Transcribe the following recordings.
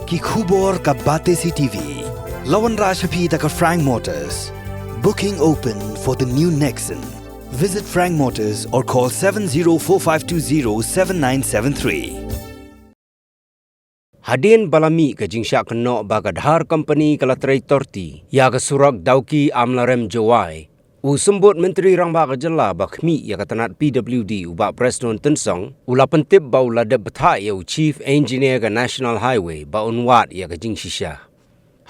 Ki khubor ka bate si TV. Lawan Rashapi taka Frank Motors. Booking open for the new Nexon. Visit Frank Motors or call 7045207973. Hadin balami ke jingsha Kynnoh baga Dhar company kala Trei Torti ya ke surak dauki amlarem jawai. Usembut Menteri Rang Baga Jela bakmi ya katanat PWD ubak Preston Tensong ula pentip ba ula de beta ya Chief Engineer ke National Highway ba unwat ya ke jingshisha.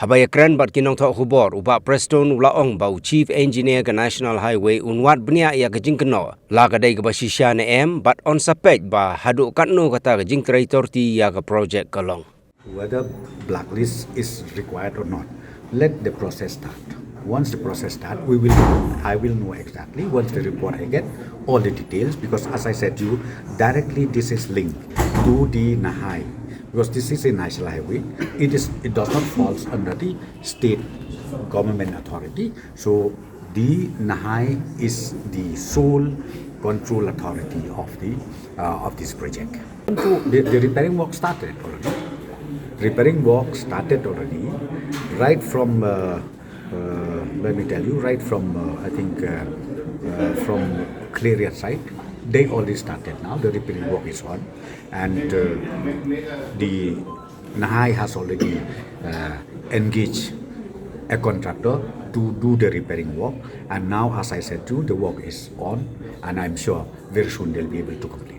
Habaya keren bat Kynnoh thok hubor ubak Preston ula ong ba Chief Engineer ke National Highway unwat Bniah ya ke jing Kynnoh la kadai ke ba shisha ne bat on sapej ba haduk katno kata ke jing Trei Torti ya ke project kalong. Whether blacklist is required or not, let the process start. Once the process starts, I will know exactly once the report I get all the details, because as I said to you, directly this is linked to the Nahai, because this is a national highway. It does not fall under the state government authority. So the Nahai is the sole control authority of this project. So the repairing work started already. Repairing work started already, right from let me tell you, right from I think from Clarion side, they already started now. The repairing work is on, and the Nahai has already engaged a contractor to do the repairing work, and now, as I said too, the work is on, and I'm sure very soon they'll be able to complete.